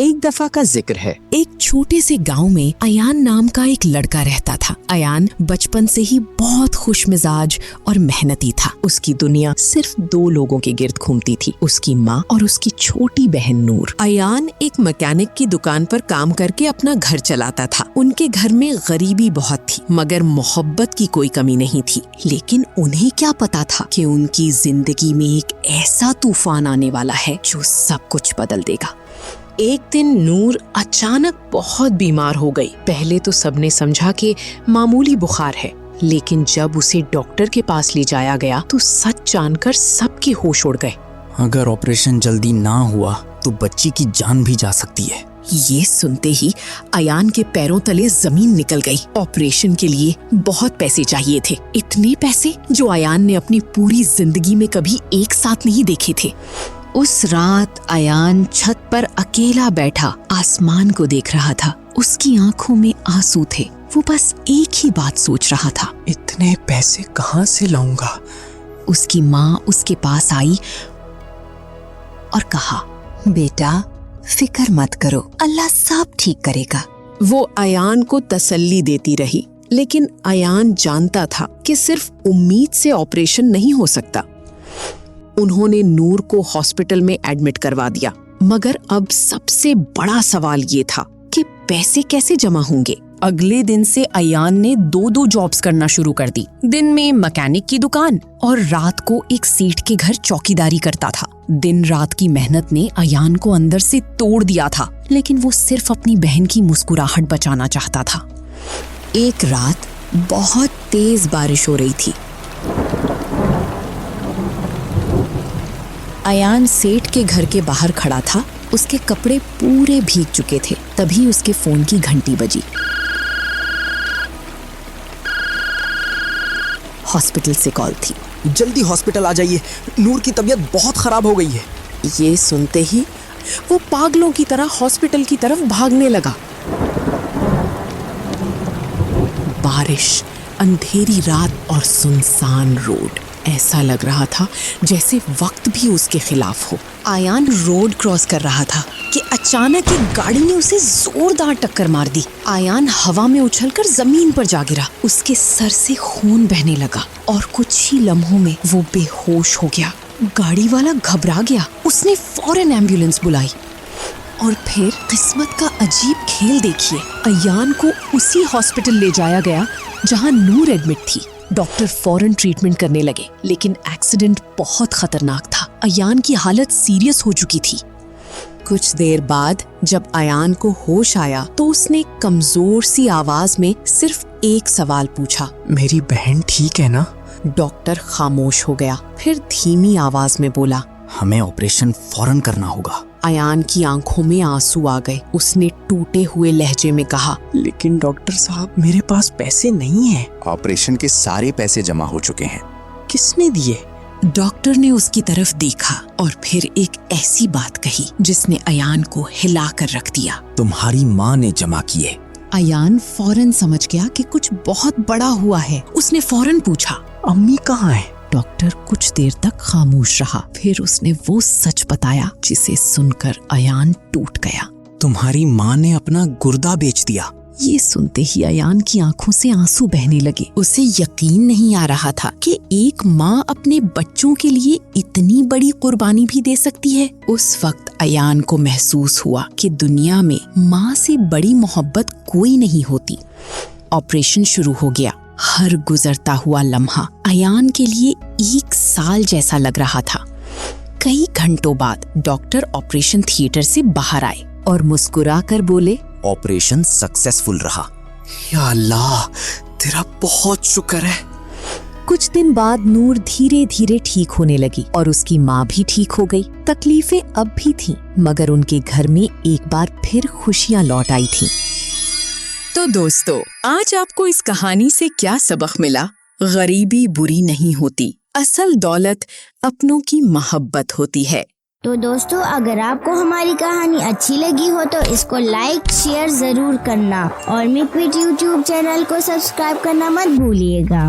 एक दफा का जिक्र है। एक छोटे से गांव में अयान नाम का एक लड़का रहता था। अयान बचपन से ही बहुत खुशमिजाज और मेहनती था। उसकी दुनिया सिर्फ 2 लोगों के गिर्द घूमती थी, उसकी माँ और उसकी छोटी बहन नूर। अयान एक मैकेनिक की दुकान पर काम करके अपना घर चलाता था। उनके घर में गरीबी बहुत थी, मगर मोहब्बत की कोई कमी नहीं थी। लेकिन उन्हें क्या पता था कि उनकी जिंदगी में एक ऐसा तूफान आने वाला है जो सब कुछ बदल देगा। एक दिन नूर अचानक बहुत बीमार हो गई। पहले तो सबने समझा कि मामूली बुखार है, लेकिन जब उसे डॉक्टर के पास ले जाया गया तो सच जानकर सबके होश उड़ गए। अगर ऑपरेशन जल्दी ना हुआ तो बच्ची की जान भी जा सकती है। ये सुनते ही अयान के पैरों तले जमीन निकल गई। ऑपरेशन के लिए बहुत पैसे चाहिए थे, इतने पैसे जो अयान ने अपनी पूरी जिंदगी में कभी एक साथ नहीं देखे थे। उस रात अयान छत पर अकेला बैठा आसमान को देख रहा था। उसकी आंखों में आंसू थे। वो बस एक ही बात सोच रहा था, इतने पैसे कहाँ से लाऊंगा? उसकी माँ उसके पास आई और कहा, बेटा फिक्र मत करो, अल्लाह सब ठीक करेगा। वो अयान को तसल्ली देती रही, लेकिन अयान जानता था कि सिर्फ उम्मीद से ऑपरेशन नहीं हो सकता। उन्होंने नूर को हॉस्पिटल में एडमिट करवा दिया, मगर अब सबसे बड़ा सवाल ये था कि पैसे कैसे जमा होंगे। अगले दिन से अयान ने 2 जॉब्स करना शुरू कर दी। दिन में मैकेनिक की दुकान और रात को एक सेठ के घर चौकीदारी करता था। दिन रात की मेहनत ने अयान को अंदर से तोड़ दिया था, लेकिन वो सिर्फ अपनी बहन की मुस्कुराहट बचाना चाहता था। एक रात बहुत तेज बारिश हो रही थी। अयान सेठ के घर के बाहर खड़ा था। उसके कपड़े पूरे भीग चुके थे। तभी उसके फोन की घंटी बजी। हॉस्पिटल से कॉल थी। जल्दी हॉस्पिटल आ जाइए, नूर की तबीयत बहुत खराब हो गई है। ये सुनते ही वो पागलों की तरह हॉस्पिटल की तरफ भागने लगा। बारिश, अंधेरी रात और सुनसान रोड। ऐसा लग रहा था जैसे वक्त भी उसके खिलाफ हो। अयान रोड क्रॉस कर रहा था कि अचानक एक गाड़ी ने उसे जोरदार टक्कर मार दी। अयान हवा में उछलकर जमीन पर जा गिरा। उसके सर से खून बहने लगा और कुछ ही लम्हों में वो बेहोश हो गया। गाड़ी वाला घबरा गया। उसने फौरन एम्बुलेंस बुलाई और फिर किस्मत का अजीब खेल देखिए, अयान को उसी हॉस्पिटल ले जाया गया जहां नूर एडमिट थी। डॉक्टर फौरन ट्रीटमेंट करने लगे, लेकिन एक्सीडेंट बहुत खतरनाक था। अयान की हालत सीरियस हो चुकी थी। कुछ देर बाद जब अयान को होश आया तो उसने कमजोर सी आवाज में सिर्फ एक सवाल पूछा, मेरी बहन ठीक है ना? डॉक्टर खामोश हो गया, फिर धीमी आवाज में बोला, हमें ऑपरेशन फौरन करना होगा। अयान की आंखों में आंसू आ गए। उसने टूटे हुए लहजे में कहा, लेकिन डॉक्टर साहब, मेरे पास पैसे नहीं हैं। ऑपरेशन के सारे पैसे जमा हो चुके हैं। किसने दिए? डॉक्टर ने उसकी तरफ देखा और फिर एक ऐसी बात कही जिसने अयान को हिला कर रख दिया। तुम्हारी माँ ने जमा किए। अयान फौरन समझ गया कि कुछ बहुत बड़ा हुआ है। उसने फौरन पूछा, अम्मी कहाँ है? डॉक्टर कुछ देर तक खामोश रहा, फिर उसने वो सच बताया जिसे सुनकर अयान टूट गया। तुम्हारी माँ ने अपना गुर्दा बेच दिया। ये सुनते ही अयान की आंखों से आंसू बहने लगे। उसे यकीन नहीं आ रहा था कि एक माँ अपने बच्चों के लिए इतनी बड़ी कुर्बानी भी दे सकती है। उस वक्त अयान को महसूस हुआ कि दुनिया में माँ से बड़ी मोहब्बत कोई नहीं होती। ऑपरेशन शुरू हो गया। हर गुजरता हुआ लम्हा अयान के लिए 1 साल जैसा लग रहा था। कई घंटों बाद डॉक्टर ऑपरेशन थिएटर से बाहर आए और मुस्कुराकर बोले, ऑपरेशन सक्सेसफुल रहा। या अल्लाह, तेरा बहुत शुक्र है। कुछ दिन बाद नूर धीरे धीरे ठीक होने लगी और उसकी माँ भी ठीक हो गई। तकलीफें अब भी थीं, मगर उनके घर में एक बार फिर खुशियाँ लौट आई थीं। तो दोस्तों, आज आपको इस कहानी से क्या सबक मिला? गरीबी बुरी नहीं होती, असल दौलत अपनों की मोहब्बत होती है। तो दोस्तों, अगर आपको हमारी कहानी अच्छी लगी हो तो इसको लाइक शेयर जरूर करना और मिक्विट यूट्यूब चैनल को सब्सक्राइब करना मत भूलिएगा।